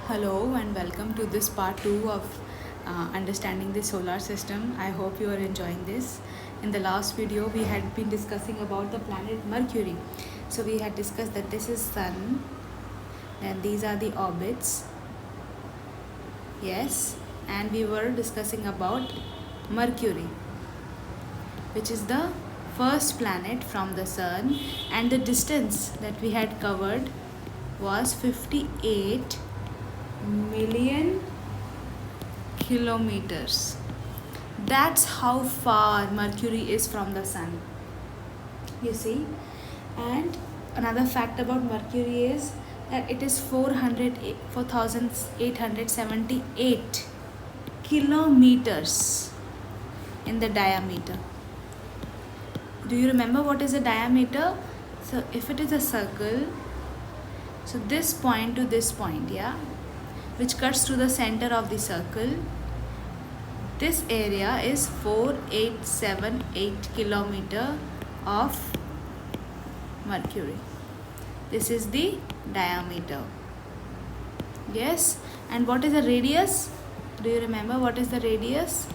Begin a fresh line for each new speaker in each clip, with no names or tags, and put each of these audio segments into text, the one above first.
Hello and welcome to this part 2 of understanding the solar system. I hope you are enjoying this. In the last video we had been discussing about the planet Mercury. So we had discussed that this is Sun, then these are the orbits. Yes, and we were discussing about Mercury, which is the first planet from the Sun, and the distance that we had covered was 58 million kilometers. That's how far Mercury is from the Sun. You see, and another fact about Mercury is that it is 4,878 kilometers in the diameter. Do you remember what is a diameter? So if it is a circle, so this point to this point, yeah, which cuts to the center of the circle, this area is 4878 kilometer of Mercury. This is the diameter. Yes, and what is the radius? Do you remember what is the radius?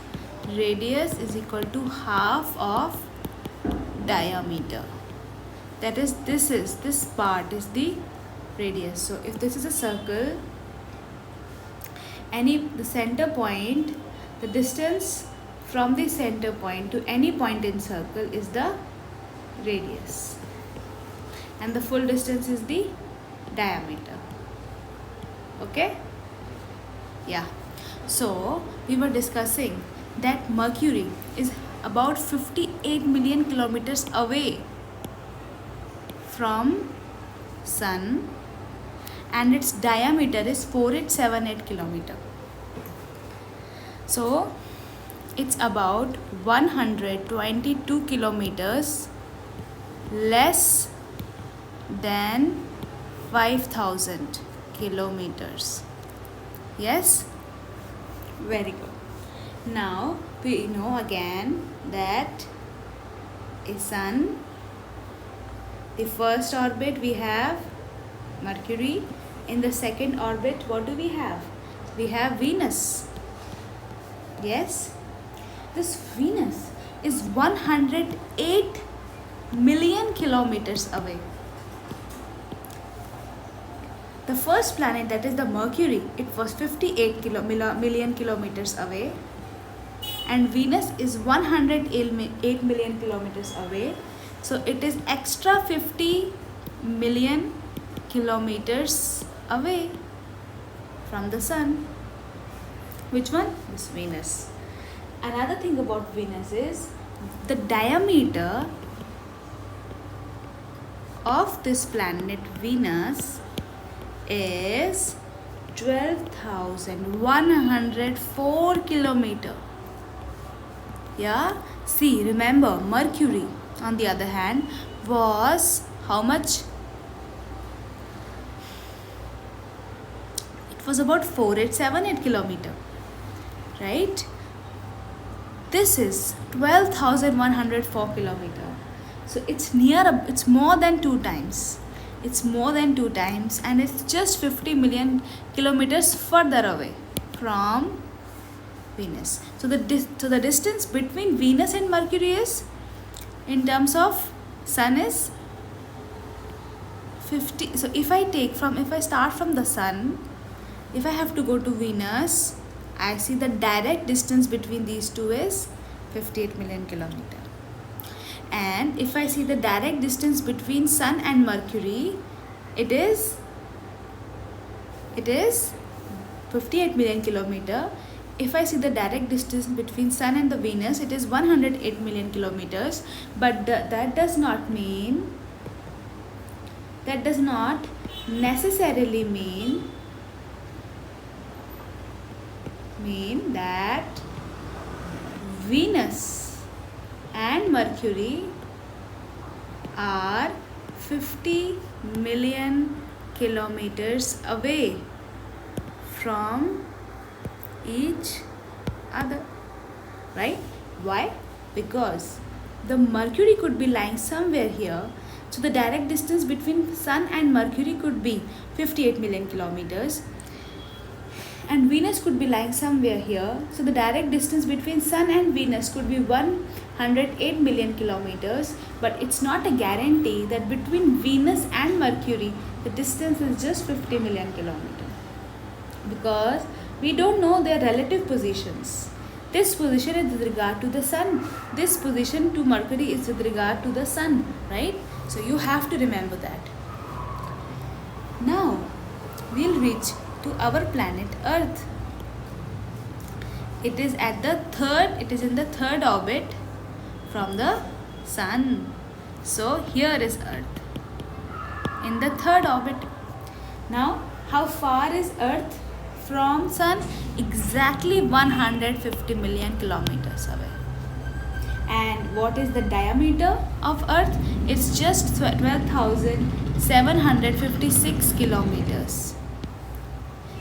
Radius is equal to half of diameter. That is, this part is the radius. So if this is a circle, the center point, the distance from the center point to any point in circle is the radius, and the full distance is the diameter. Okay, yeah. So we were discussing that Mercury is about 58 million kilometers away from Sun, and its diameter is 4878 kilometer. So it's about 122 kilometers less than 5000 kilometers. Yes, very good. Now we know again that a Sun, the first orbit we have Mercury. In the second orbit, what do we have? We have Venus. Yes, this Venus is 108 million kilometers away. The first planet, that is the Mercury, it was 58 million kilometers away, and Venus is 108 million kilometers away. So it is extra 50 million kilometers away from the Sun. Which one? This Venus. Another thing about Venus is the diameter of this planet Venus is 12,104 kilometer. Yeah, see, remember Mercury on the other hand was how much? It was about 4878 kilometer, right? This is 12,104 kilometer. So it's more than 2 times. It's more than 2 times, and it's just 50 million kilometers further away from Venus. So the distance between Venus and Mercury is, in terms of Sun, is 50. So if I start from the Sun, if I have to go to Venus, I see the direct distance between these two is 58 million kilometer. And if I see the direct distance between Sun and Mercury, it is 58 million kilometer. If I see the direct distance between Sun and the Venus, it is 108 million kilometers. But that does not necessarily mean that Venus and Mercury are 50 million kilometers away from each other, right? Why? Because the Mercury could be lying somewhere here, so the direct distance between Sun and Mercury could be 58 million kilometers. and Venus could be lying somewhere here. So the direct distance between Sun and Venus could be 108 million kilometers, but it's not a guarantee that between Venus and Mercury the distance is just 50 million kilometers, because we don't know their relative positions. This position is with regard to the Sun, this position to Mercury is with regard to the Sun, right? So you have to remember that. Now we'll reach to our planet Earth. It is in the third orbit from the Sun. So here is Earth in the third orbit. Now how far is Earth from Sun? Exactly 150 million kilometers away. And what is the diameter of Earth? It's just 12,756 kilometers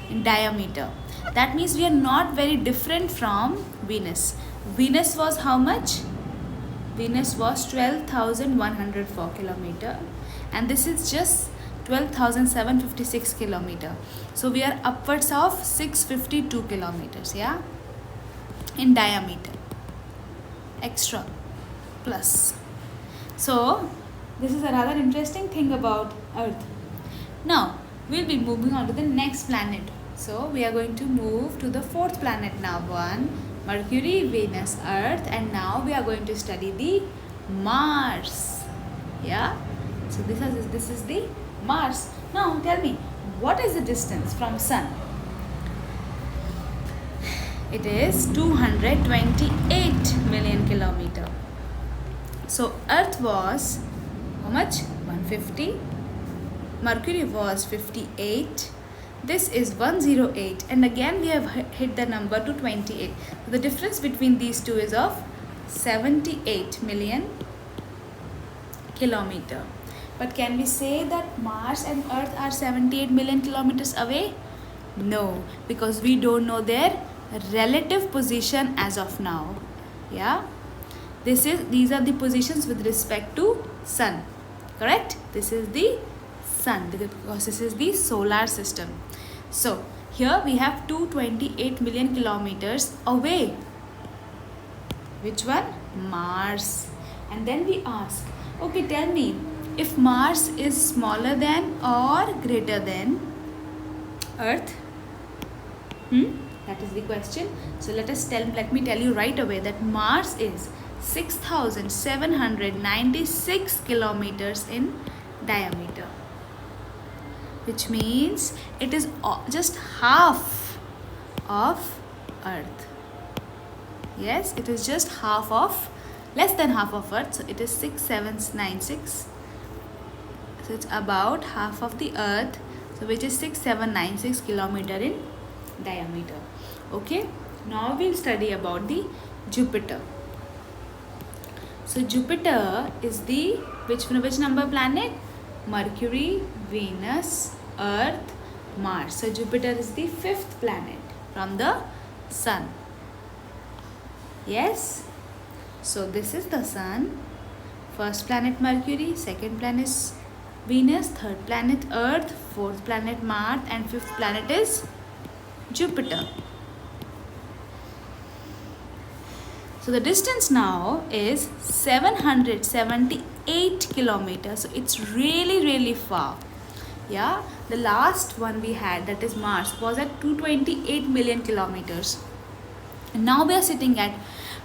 in diameter. That means we are not very different from Venus. Venus was how much? Venus was 12,104 kilometer, and this is just 12,756 kilometer. So we are upwards of 652 kilometers, yeah, in diameter, extra plus. So this is a rather interesting thing about Earth. Now we'll be moving on to the next planet. So we are going to move to the fourth planet now. One, Mercury, Venus, Earth, and now we are going to study the Mars. Yeah. So this is the Mars. Now tell me, what is the distance from Sun? It is 228 million kilometer. So Earth was how much? 150. Mercury was 58. This is 108, and again we have hit the number to 28. The difference between these two is of 78 million kilometer. But can we say that Mars and Earth are 78 million kilometers away? No, because we don't know their relative position as of now. Yeah, these are the positions with respect to Sun. Correct? This is the Sun, because this is the solar system. So here we have 228 million kilometers away. Which one? Mars. And then we ask, okay, tell me, if Mars is smaller than or greater than Earth? That is the question. So let me tell you right away that Mars is 6,796 kilometers in diameter, which means it is just half of Earth. Yes, it is just less than half of Earth. So it is 6,796. So it's about half of the Earth, so which is 6,796 kilometer in diameter. Okay, now we'll study about the Jupiter. So Jupiter is the which number planet? Mercury, Venus, Earth, Mars. So Jupiter is the fifth planet from the Sun. Yes. So this is the Sun. First planet Mercury, second planet is Venus, third planet Earth, fourth planet Mars, and fifth planet is Jupiter. So the distance now is 778 kilometers. So it's really far. Yeah, the last one we had, that is Mars, was at 228 million kilometers. And now we are sitting at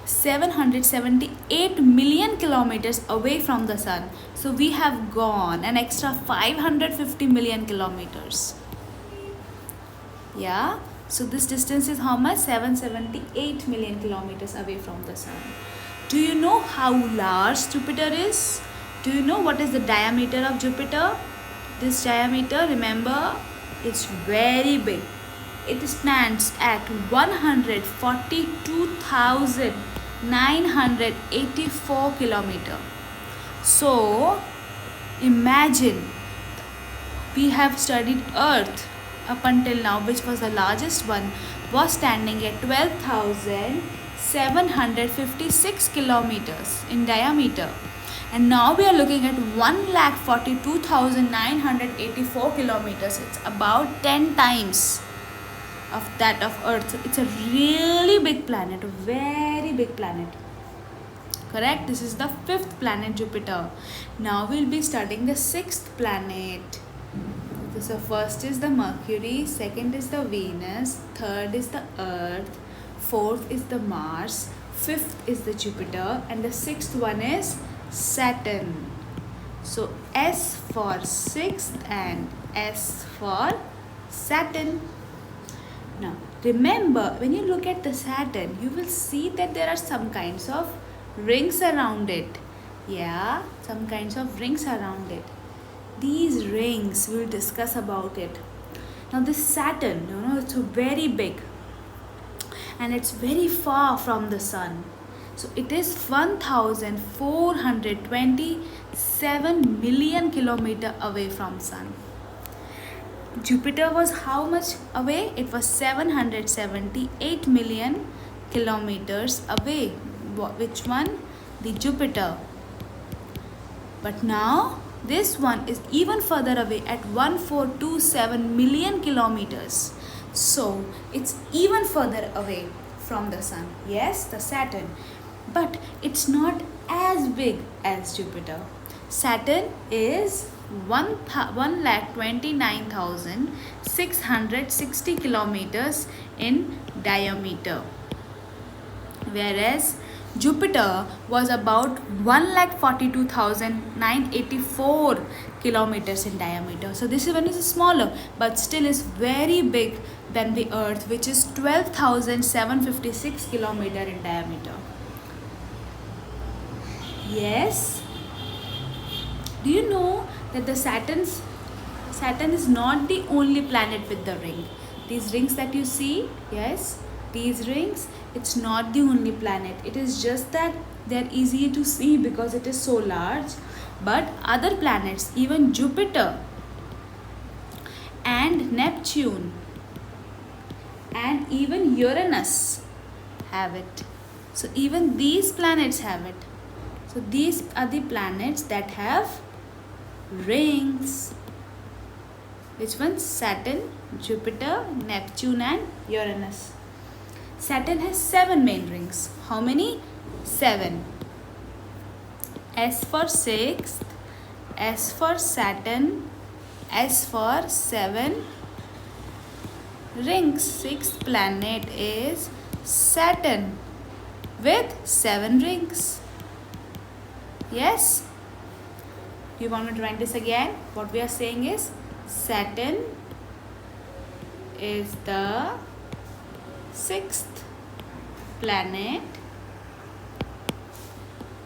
778 million kilometers away from the Sun. So we have gone an extra 550 million kilometers. Yeah. So this distance is how much? 778 million kilometers away from the Sun. Do you know how large Jupiter is? Do you know what is the diameter of Jupiter? This diameter, remember, it's very big. It stands at 142,984 kilometers. So imagine, we have studied Earth up until now, which was the largest one, was standing at 12,756 kilometers in diameter. And now we are looking at 1,42,984 kilometers. It's about 10 times of that of Earth. So it's a really big planet, a very big planet. Correct? This is the fifth planet, Jupiter. Now we'll be studying the sixth planet. So first is the Mercury, second is the Venus, third is the Earth, fourth is the Mars, fifth is the Jupiter, and the sixth one is Saturn. So S for sixth and S for Saturn. Now remember, when you look at the Saturn, you will see that there are some kinds of rings around it. Yeah, some kinds of rings around it. These rings, we'll discuss about it. Now this Saturn, it's very big and it's very far from the sun. So it is 1427 million kilometer away from sun. Jupiter was how much away? It was 778 million kilometers away. Which one? The Jupiter. But now this one is even further away at 1427 million kilometers. So it's even further away from the sun. Yes, the Saturn. But it's not as big as Jupiter. Saturn is 1,29,660 kilometers in diameter. Whereas Jupiter was about 1,42,984 kilometers in diameter. So this one is smaller, but still is very big than the Earth, which is 12,756 kilometer in diameter. Yes. Do you know that the Saturn is not the only planet with the ring? These rings that you see, yes, these rings, it's not the only planet. It is just that they're easy to see because it is so large. But other planets, even Jupiter and Neptune and even Uranus have it. So even these planets have it. So these are the planets that have rings. Which ones? Saturn, Jupiter, Neptune and Uranus. Saturn has 7 main rings. How many? 7. S for sixth, S for Saturn, S for 7 rings. Sixth planet is Saturn with 7 rings. Yes? Do you want me to write this again? What we are saying is Saturn is the sixth planet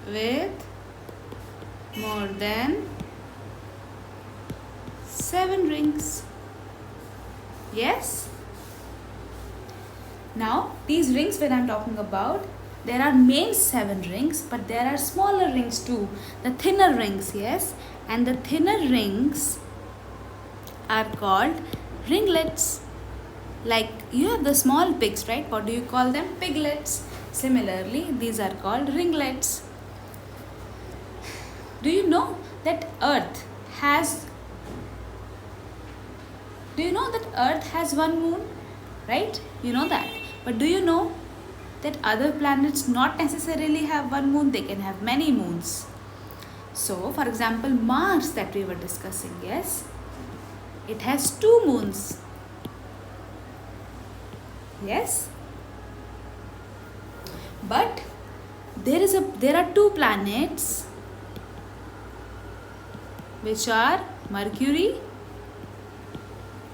with more than 7 rings. Yes? Now these rings, when I am talking about, there are main 7 rings, but there are smaller rings too, the thinner rings. Yes, and the thinner rings are called ringlets. Like you have the small pigs, right? What do you call them? Piglets. Similarly, these are called ringlets. Do you know that Earth has one moon? Right? You know that. But do you know that other planets not necessarily have one moon? They can have many moons. So, for example, Mars that we were discussing, yes? It has 2 moons. Yes? But there are 2 planets which are Mercury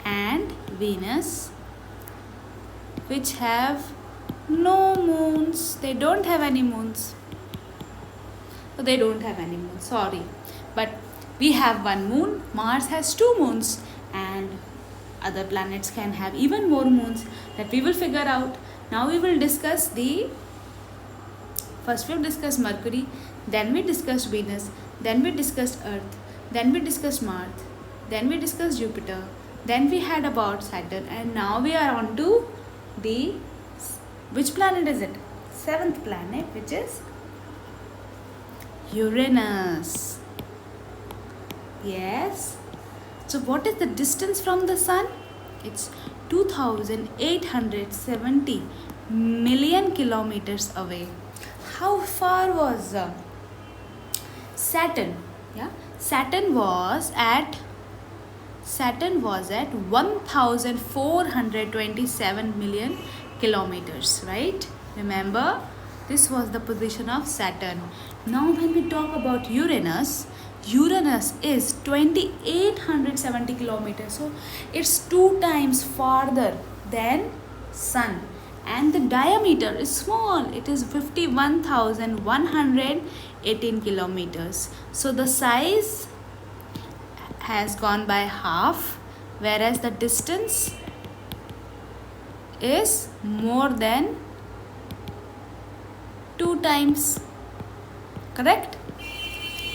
and Venus, which have no moons. They don't have any moons. So they don't have any moons, sorry. But we have one moon. Mars has 2 moons, and other planets can have even more moons that we will figure out. Now we will discuss first we've discussed Mercury, then we discussed Venus, then we discussed Earth, then we discussed Mars, then we discussed Jupiter, then we had about Saturn, and now we are on to which planet is it? 7th planet, which is Uranus. Yes. So what is the distance from the sun? It's 2,870 million kilometers away. How far was Saturn? Yeah, Saturn was at 1,427 million kilometers, right? Remember, this was the position of Saturn. Now when we talk about Uranus, Uranus is 2,870 kilometers, so it's 2 times farther than Sun, and the diameter is small, it is 51,118 kilometers. So the size has gone by half, whereas the distance is more than 2 times, correct?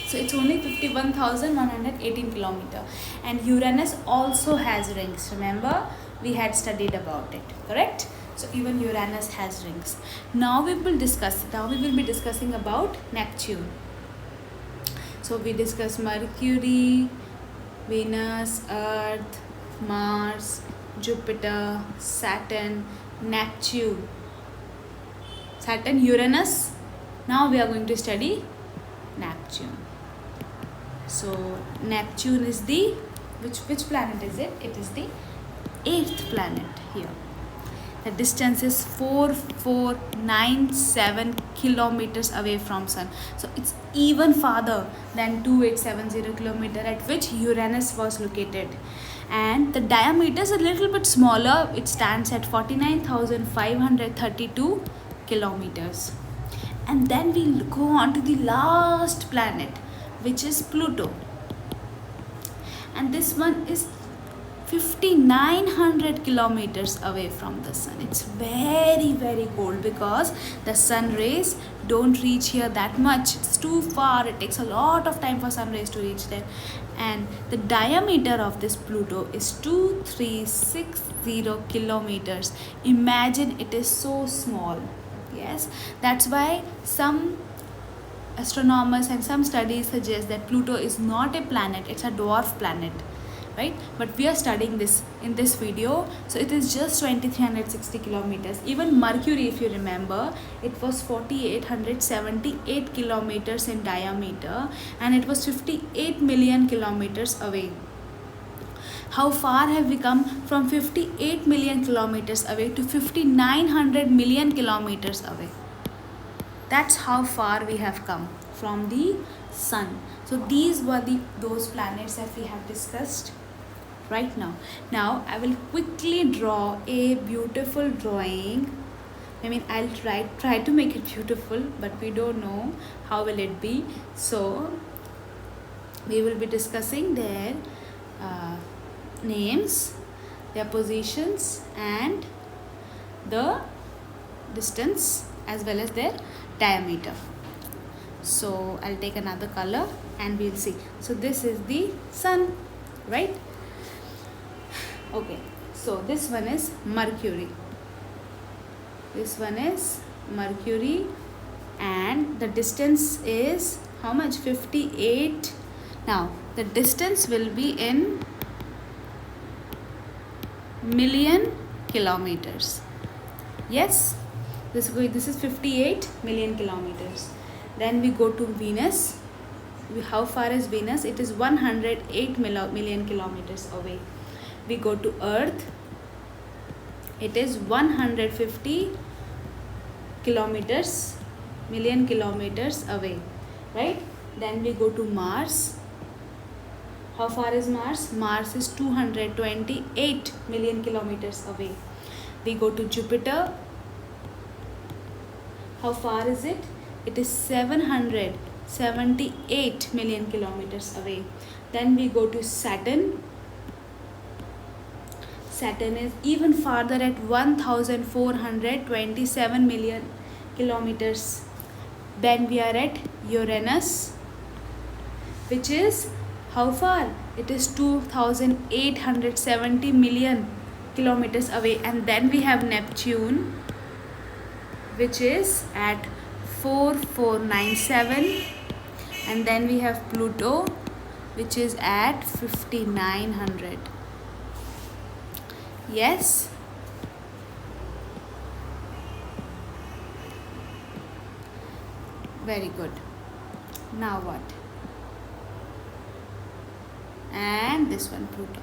So it's only 51,118 kilometer. And Uranus also has rings. Remember, we had studied about it, correct? So even Uranus has rings. Now we will be discussing about Neptune. So we discussed Mercury, Venus, Earth, Mars, Jupiter, Saturn, Neptune, Uranus. Now we are going to study Neptune. So Neptune is the, which planet is it? It is the 8th planet here. The distance is 4,497 kilometers away from Sun. So it's even farther than 2,870 kilometer at which Uranus was located. And the diameter is a little bit smaller. It stands at 49,532 kilometers. And then we'll go on to the last planet, which is Pluto. And this one is 5,900 kilometers away from the Sun. It's very, very cold because the sun rays don't reach here that much. It's too far. It takes a lot of time for sun rays to reach there. And the diameter of this Pluto is 2,360 kilometers. Imagine, it is so small. Yes, that's why some astronomers and some studies suggest that Pluto is not a planet, it's a dwarf planet, right? But we are studying this in this video. So it is just 2,360 kilometers. Even Mercury, if you remember, it was 4,878 kilometers in diameter, and it was 58 million kilometers away. How far have we come from 58 million kilometers away to 5,900 million kilometers away? That's how far we have come from the Sun. So these were those planets that we have discussed right now. Now I will quickly draw a beautiful drawing. I mean, I'll try to make it beautiful, but we don't know how will it be. So we will be discussing their names, their positions, and the distance as well as their diameter. So I'll take another color and we'll see. So this is the Sun, right? Okay, so this one is Mercury. This one is Mercury, and the distance is how much? 58. Now the distance will be in million kilometers. Yes, this is 58 million kilometers. Then we go to Venus. How far is Venus? It is 108 million kilometers away. We go to Earth. It is 150 million kilometers away, right? Then we go to Mars. How far is Mars? Mars is 228 million kilometers away. We go to Jupiter. How far is it? It is 778 million kilometers away. Then we go to Saturn. Saturn is even farther at 1,427 million kilometers. Then we are at Uranus, which is how far? It is 2,870 million kilometers away. And then we have Neptune, which is at 4,497. And then we have Pluto, which is at 5,900. Yes, Very good. Now what? And this one, Pluto.